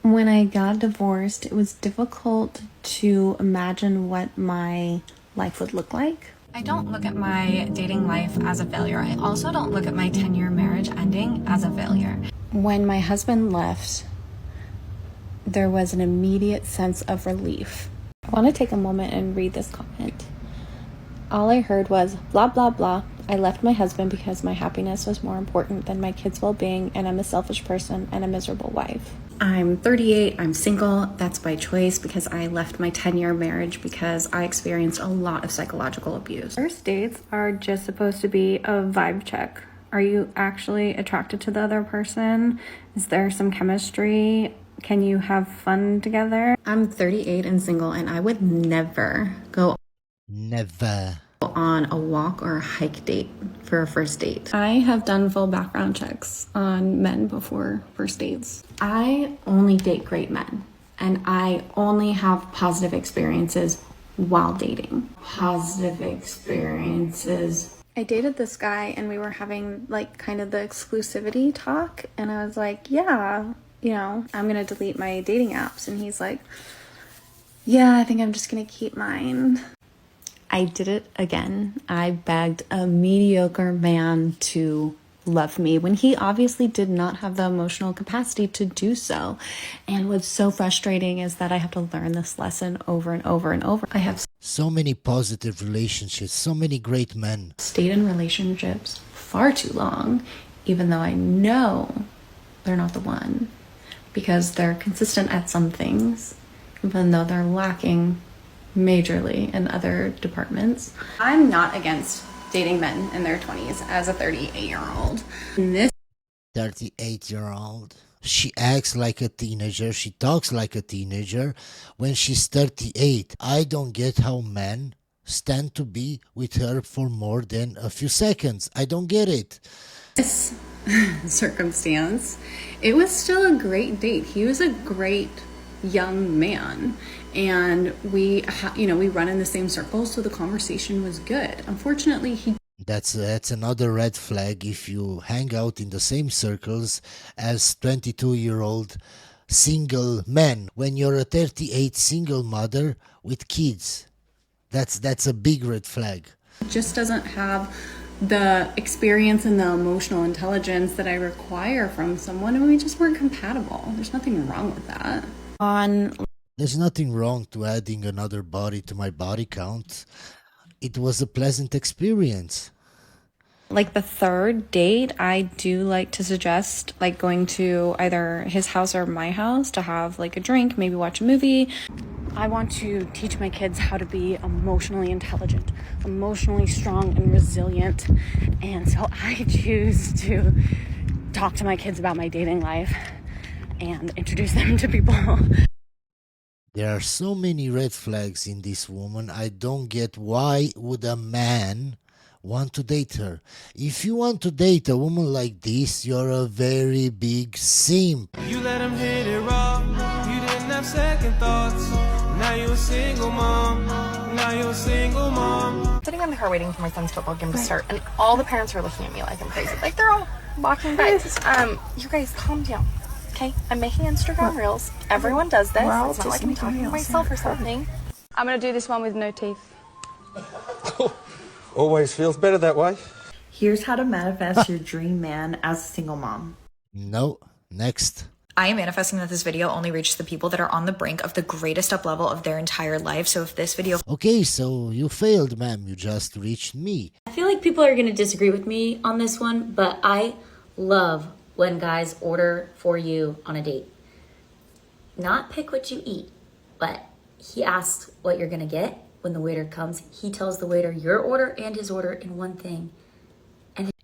When I got divorced, it was difficult to imagine what my life would look like. I don't look at my dating life as a failure. I also don't look at my 10-year marriage ending as a failure. When my husband left, there was an immediate sense of relief. I want to take a moment and read this comment. All I heard was, blah, blah, blah. I left my husband because my happiness was more important than my kids' well-being, and I'm a selfish person and a miserable wife. I'm 38, I'm single. That's by choice because I left my 10-year marriage because I experienced a lot of psychological abuse. First dates are just supposed to be a vibe check. Are you actually attracted to the other person? Is there some chemistry? Can you have fun together? I'm 38 and single, and I would never go on a walk or a hike date for a first date. I have done full background checks on men before first dates. I only date great men, and I only have positive experiences while dating. Positive experiences. I dated this guy and we were having like kind of the exclusivity talk, and I was like, yeah, I'm gonna delete my dating apps. And he's like, yeah, I think I'm just gonna keep mine. I did it again. I begged a mediocre man to love me when he obviously did not have the emotional capacity to do so. And what's so frustrating is that I have to learn this lesson over and over and over. I have so many positive relationships, so many great men. Stayed in relationships far too long, even though I know they're not the one, because they're consistent at some things, even though they're lacking majorly in other departments. I'm not against dating men in their 20s as a 38-year-old. This 38-year-old. She acts like a teenager. She talks like a teenager when she's 38. I don't get how men stand to be with her for more than a few seconds. I don't get it. This circumstance, it was still a great date. He was a great young man, and we run in the same circles, so the conversation was good. Unfortunately, That's another red flag if you hang out in the same circles as 22-year-old single men when you're a 38 single mother with kids. That's a big red flag. Just doesn't have the experience and the emotional intelligence that I require from someone, and we just weren't compatible. There's nothing wrong with that. There's nothing wrong to adding another body to my body count. It was a pleasant experience. Like the third date, I do like to suggest like going to either his house or my house to have like a drink, maybe watch a movie. I want to teach my kids how to be emotionally intelligent, emotionally strong and resilient. And so I choose to talk to my kids about my dating life and introduce them to people. There are so many red flags in this woman. I don't get why would a man want to date her. If you want to date a woman like this, you're a very big simp. You let him hit it raw. You didn't have second thoughts. Now you're a single mom. Sitting in the car waiting for my son's football game to start, and all the parents are looking at me like I'm crazy. Like they're all walking by. You guys calm down. Okay, I'm making Instagram reels. Everyone does this. It's not like I'm talking to myself or something. I'm gonna do this one with no teeth. Always feels better that way. Here's how to manifest your dream man as a single mom. No, next. I am manifesting that this video only reaches the people that are on the brink of the greatest up level of their entire life. So if this video... Okay, so you failed, ma'am. You just reached me. I feel like people are going to disagree with me on this one, but I love when guys order for you on a date. Not pick what you eat, but he asks what you're going to get. When the waiter comes, he tells the waiter your order and his order in one thing.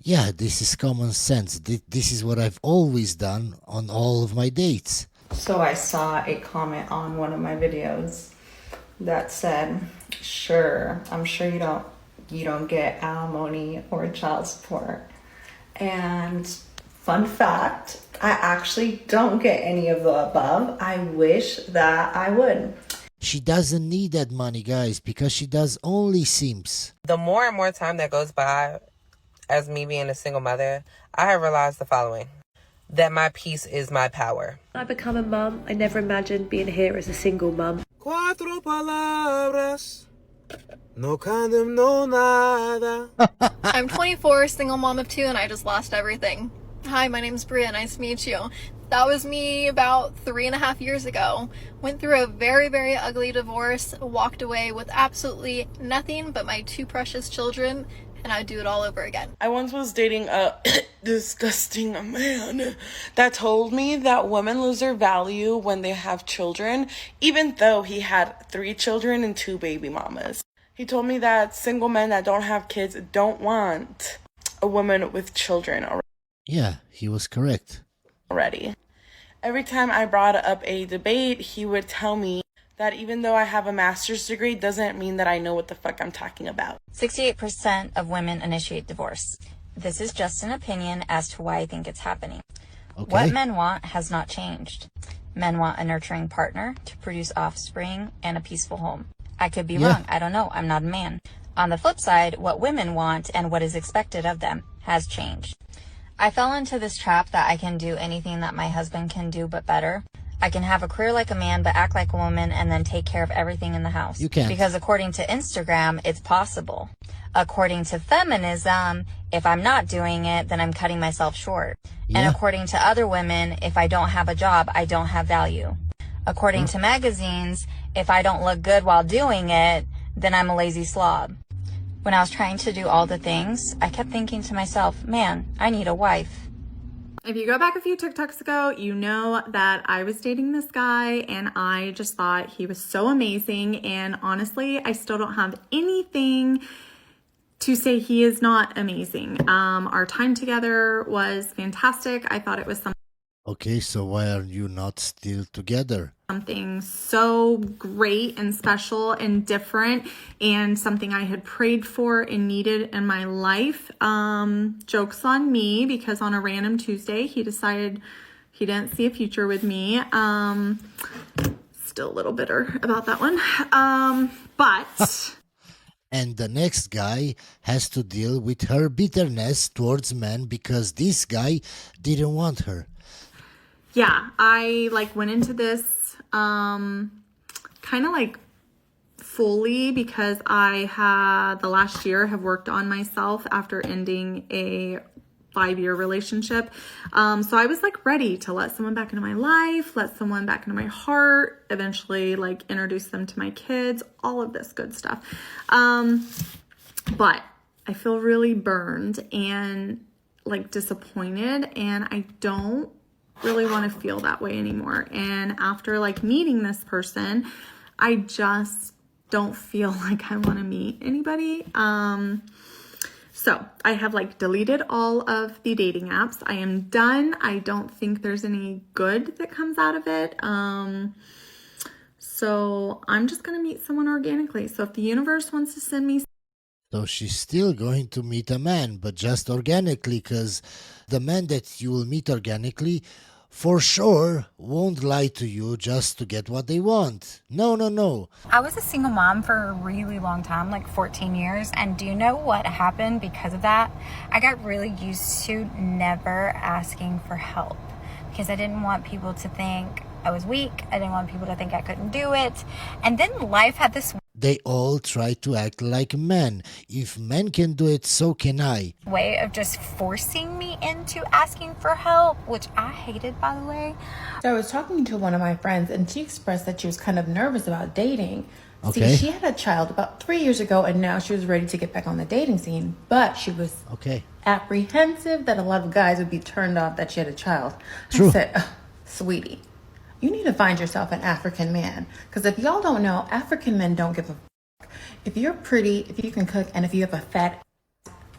Yeah, this is common sense. This is what I've always done on all of my dates. So I saw a comment on one of my videos that said, sure, I'm sure you don't get alimony or child support. And fun fact, I actually don't get any of the above. I wish that I would. She doesn't need that money, guys, because she does only simps. The more and more time that goes by, as me being a single mother, I have realized the following. that my peace is my power. I become a mum. I never imagined being here as a single mum. Cuatro palabras, no condom, no nada. I'm 24, single mom of 2, and I just lost everything. Hi, my name's Bria. Nice to meet you. That was me about 3.5 years ago. Went through a very, very ugly divorce, walked away with absolutely nothing but my 2 precious children, and I'd do it all over again. I once was dating a disgusting man that told me that women lose their value when they have children, even though he had 3 children and 2 baby mamas. He told me that single men that don't have kids don't want a woman with children Yeah, he was correct. already. Every time I brought up a debate, he would tell me that even though I have a master's degree doesn't mean that I know what the fuck I'm talking about. 68% of women initiate divorce. This is just an opinion as to why I think it's happening. Okay. What men want has not changed. Men want a nurturing partner to produce offspring and a peaceful home. I could be wrong. I don't know. I'm not a man. On the flip side, what women want and what is expected of them has changed. I fell into this trap that I can do anything that my husband can do but better. I can have a career like a man but act like a woman and then take care of everything in the house. You can't. Because according to Instagram, it's possible. According to feminism, if I'm not doing it, then I'm cutting myself short. Yeah. And according to other women, if I don't have a job, I don't have value. According to magazines, if I don't look good while doing it, then I'm a lazy slob. When I was trying to do all the things, I kept thinking to myself, man, I need a wife. If you go back a few TikToks ago, you know that I was dating this guy and I just thought he was so amazing. And honestly, I still don't have anything to say he is not amazing. Our time together was fantastic. I thought it was Okay, so why are you not still together? something so great and special and different and something I had prayed for and needed in my life. Joke's on me because on a random Tuesday, he decided he didn't see a future with me. Still a little bitter about that one. But... And the next guy has to deal with her bitterness towards men because this guy didn't want her. Yeah, I went into this kind of fully because I had the last year have worked on myself after ending a 5-year relationship. So I was ready to let someone back into my life, let someone back into my heart, eventually introduce them to my kids, all of this good stuff. But I feel really burned and disappointed, and I don't really want to feel that way anymore. And after meeting this person, I just don't feel like I want to meet anybody. So I have deleted all of the dating apps. I am done. I don't think there's any good that comes out of it. So I'm just going to meet someone organically. So if the universe wants to send me... So she's still going to meet a man, but just organically, because the man that you will meet organically for sure won't lie to you just to get what they want. No, no, no. I was a single mom for a really long time, 14 years. And do you know what happened because of that? I got really used to never asking for help because I didn't want people to think I was weak. I didn't want people to think I couldn't do it. And then life had this They all try to act like men. If men can do it, so can I. way of just forcing me into asking for help, which I hated, by the way. So I was talking to one of my friends and she expressed that she was kind of nervous about dating. Okay. See, she had a child about 3 years ago and now she was ready to get back on the dating scene, but she was apprehensive that a lot of guys would be turned off that she had a child. True. I said, sweetie, you need to find yourself an African man. Because if y'all don't know, African men don't give a fuck. If you're pretty, if you can cook, and if you have a fat,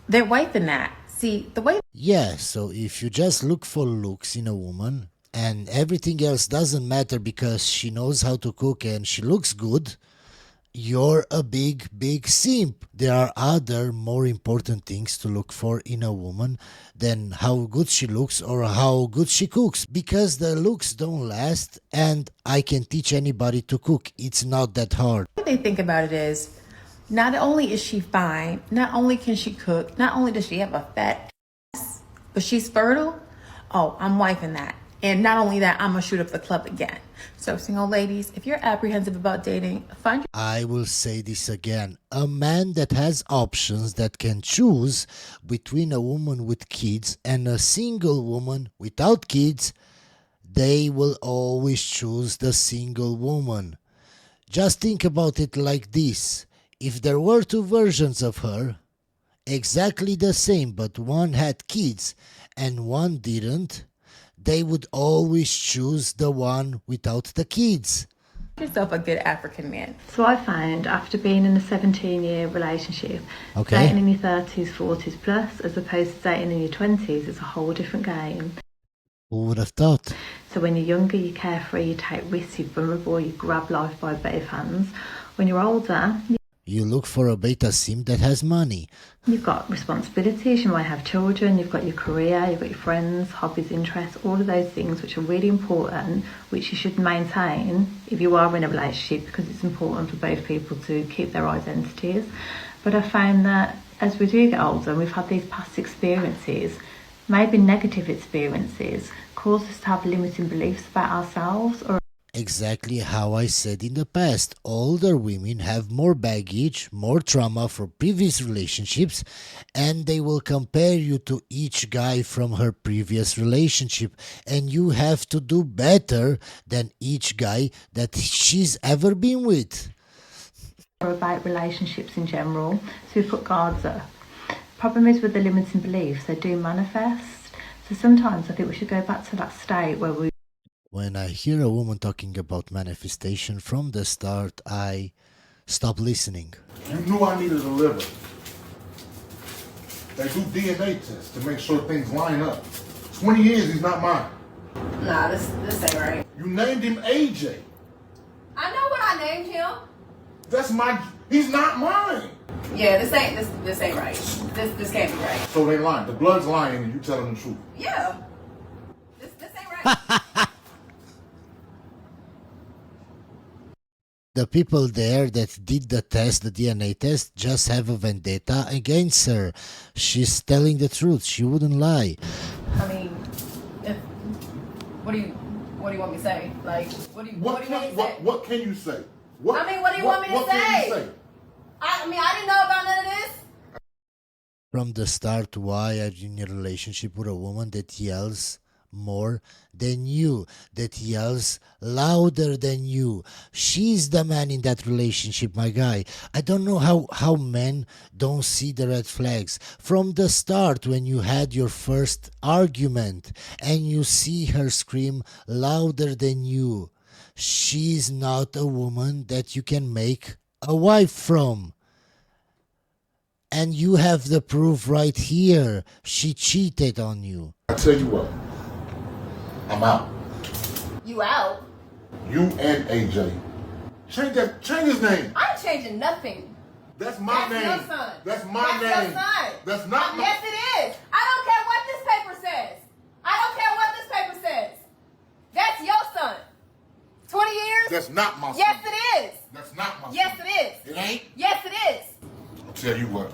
they're white than that. See, the way... Yeah, so if you just look for looks in a woman and everything else doesn't matter because she knows how to cook and she looks good, you're a big, big simp. There are other more important things to look for in a woman than how good she looks or how good she cooks, because the looks don't last and I can teach anybody to cook. It's not that hard. What they think about it is, not only is she fine, not only can she cook, not only does she have a fat ass, but she's fertile. oh, I'm wifing that. And not only that, I'm gonna shoot up the club again. So single ladies, if you're apprehensive about dating, find I will say this again. A man that has options, that can choose between a woman with kids and a single woman without kids, they will always choose the single woman. Just think about it like this. If there were two versions of her, exactly the same, but one had kids and one didn't, they would always choose the one without the kids. yourself a good African man. So I found after being in a 17-year relationship, dating in your 30s, 40s plus, as opposed to dating in your 20s, is a whole different game. Who would have thought? So when you're younger, you're carefree, you take risks, you're vulnerable, you grab life by both hands. When you're older, you look for a beta sim that has money. You've got responsibilities, you might have children, you've got your career, you've got your friends, hobbies, interests, all of those things which are really important, which you should maintain if you are in a relationship, because it's important for both people to keep their identities. But I found that as we do get older and we've had these past experiences, maybe negative experiences, cause us to have limiting beliefs about ourselves. Or exactly how I said in the past, older women have more baggage, more trauma from previous relationships, and they will compare you to each guy from her previous relationship, and you have to do better than each guy that she's ever been with. Or about relationships in general, so we put guards up. Problem is with the limiting beliefs, they do manifest. So sometimes I think we should go back to that state where we... When I hear a woman talking about manifestation from the start, I stop listening. You knew I needed a liver. They do DNA tests to make sure things line up. 20 years, he's not mine. Nah, this ain't right. You named him AJ. I know what I named him. That's my... He's not mine. Yeah, this ain't right. This can't be right. So they lying. The blood's lying and you telling the truth. Yeah. This ain't right. The people there that did the test, the DNA test, just have a vendetta against her. She's telling the truth. She wouldn't lie. I mean, what do you want me to say? Like, what do you want me to say? What can you say? What do you want me to say? I didn't know about none of this. From the start, why are you in a relationship with a woman that yells more than you, that yells louder than you? She's the man in that relationship, my guy. I don't know how men don't see the red flags. From the start, when you had your first argument and you see her scream louder than you, she's not a woman that you can make a wife from. And you have the proof right here. She cheated on you. I tell you what, I'm out. You out? You and AJ. Change his name. I ain't changing nothing. That's my name. That's your son. That's my name. That's your son. That's not my... Yes, it is. I don't care what this paper says. I don't care what this paper says. That's your son. 20 years? That's not my son. Yes, it is. That's not my son. Yes, it is. It ain't? Yes, it is. I'll tell you what.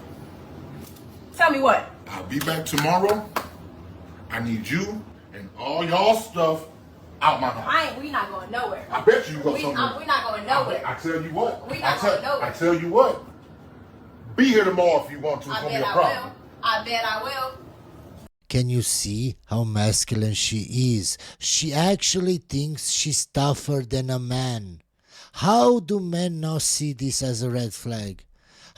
Tell me what? I'll be back tomorrow. I need you and all y'all stuff out my house. We not going nowhere. I bet you go somewhere. We not going nowhere. I tell you what. We not going nowhere. I tell you what. Be here tomorrow if you want to. It's gonna be a problem. I bet I will. Can you see how masculine she is? She actually thinks she's tougher than a man. How do men now see this as a red flag?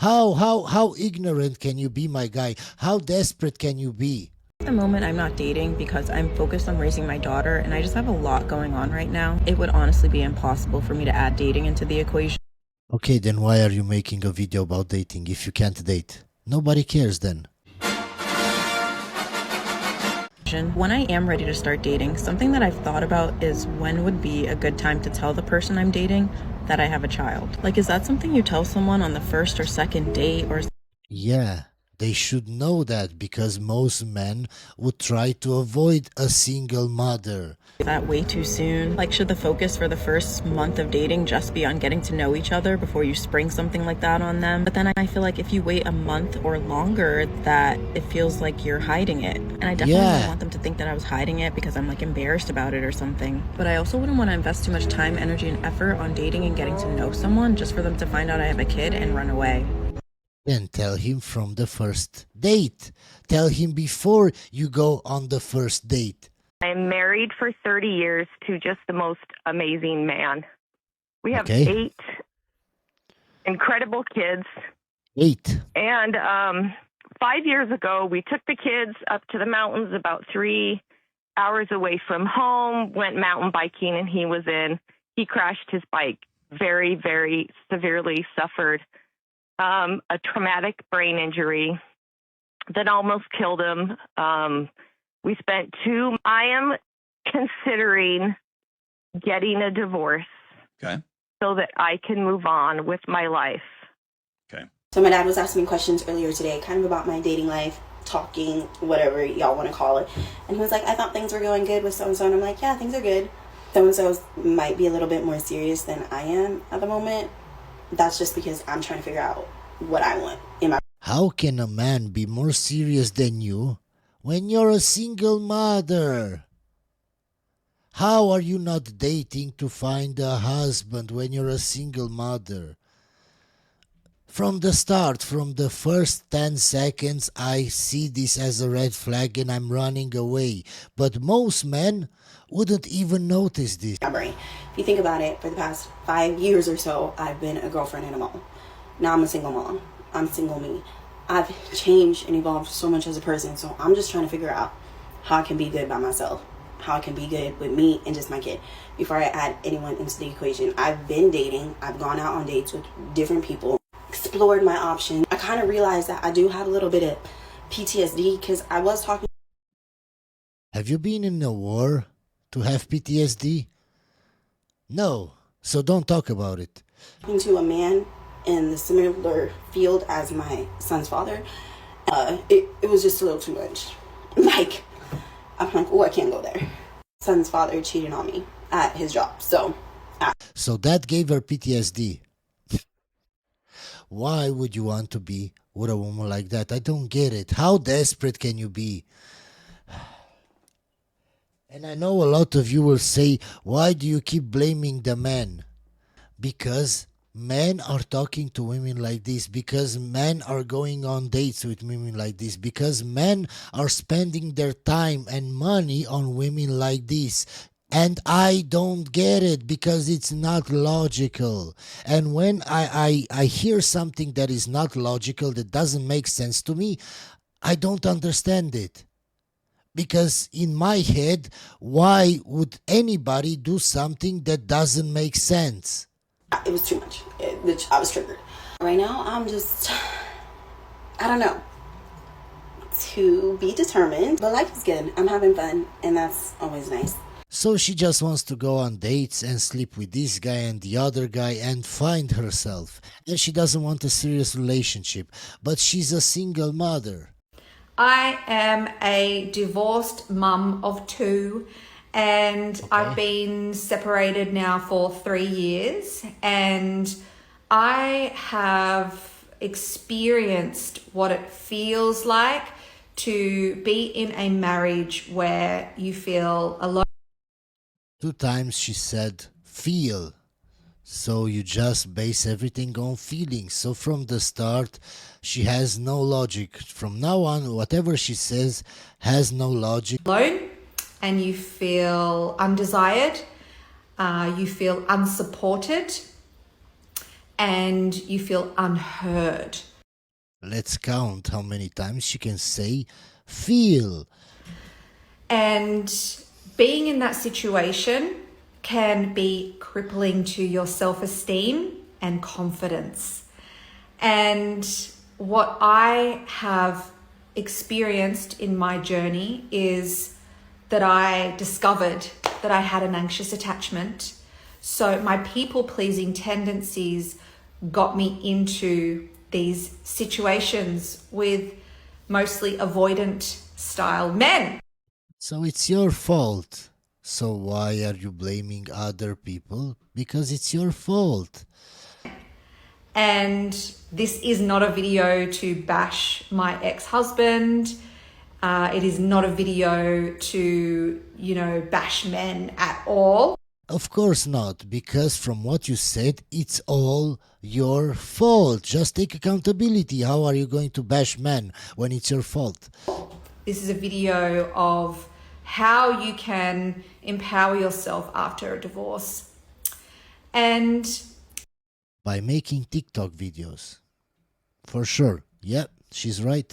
How ignorant can you be, my guy? How desperate can you be? At the moment, I'm not dating because I'm focused on raising my daughter and I just have a lot going on right now. It would honestly be impossible for me to add dating into the equation. Okay, then why are you making a video about dating if you can't date? Nobody cares then. When I am ready to start dating, something that I've thought about is when would be a good time to tell the person I'm dating that I have a child. Like, is that something you tell someone on the first or second date? Or yeah, They should know that because most men would try to avoid a single mother. That way too soon? Like, should the focus for the first month of dating just be on getting to know each other before you spring something like that on them? But then I feel like if you wait a month or longer, that it feels like you're hiding it. And I definitely don't want them to think that I was hiding it because I'm like embarrassed about it or something. But I also wouldn't want to invest too much time, energy, and effort on dating and getting to know someone just for them to find out I have a kid and run away. Then tell him from the first date. Tell him before you go on the first date. I'm married for 30 years to just the most amazing man. We have Okay. 8 incredible kids. 8. And 5 years ago, we took the kids up to the mountains about 3 hours away from home, went mountain biking, and he crashed his bike, very, very severely suffered a traumatic brain injury that almost killed him. I am considering getting a divorce so that I can move on with my life. So my dad was asking me questions earlier today, kind of about my dating life, talking, whatever y'all want to call it. And he was like, I thought things were going good with so-and-so. And I'm like, yeah, things are good. So-and-so might be a little bit more serious than I am at the moment. That's just because I'm trying to figure out what I want in my... How can a man be more serious than you when you're a single mother? How are you not dating to find a husband when you're a single mother? From the start, from the first 10 seconds, I see this as a red flag and I'm running away. But most men wouldn't even notice this. My brain. If you think about it, for the past 5 years or so, I've been a girlfriend and a mom. Now I'm a single mom. I'm single me. I've changed and evolved so much as a person, so I'm just trying to figure out how I can be good by myself, how I can be good with me and just my kid before I add anyone into the equation. I've been dating. I've gone out on dates with different people, explored my options. I kind of realized that I do have a little bit of PTSD because I was talking. Have you been in a war to have PTSD? No, so don't talk about it. To a man in the similar field as my son's father, it was just a little too much. Like, I'm like, oh, I can't go there. Son's father cheated on me at his job, so. So that gave her PTSD. Why would you want to be with a woman like that? I don't get it. How desperate can you be? And I know a lot of you will say, why do you keep blaming the men? Because men are talking to women like this, because men are going on dates with women like this, because men are spending their time and money on women like this. And I don't get it because it's not logical. And when I hear something that is not logical, that doesn't make sense to me, I don't understand it. Because in my head, why would anybody do something that doesn't make sense? It was too much. I was triggered. Right now, I'm just, I don't know, to be determined. But life is good. I'm having fun, and that's always nice. So she just wants to go on dates and sleep with this guy and the other guy and find herself. And she doesn't want a serious relationship, but she's a single mother. I am a divorced mum of 2, and I've been separated now for 3 years, and I have experienced what it feels like to be in a marriage where you feel alone. 2 times she said feel. So you just base everything on feelings. So from the start, she has no logic. From now on, whatever she says has no logic. Alone, and you feel undesired, you feel unsupported, and you feel unheard. Let's count how many times she can say feel. And being in that situation can be crippling to your self-esteem and confidence. And what I have experienced in my journey is that I discovered that I had an anxious attachment. So my people-pleasing tendencies got me into these situations with mostly avoidant style men. So it's your fault. So why are you blaming other people? Because it's your fault. And this is not a video to bash my ex-husband. It is not a video to, bash men at all. Of course not, because from what you said, it's all your fault. Just take accountability. How are you going to bash men when it's your fault? This is a video of how you can empower yourself after a divorce. And by making TikTok videos. For sure. Yep, she's right.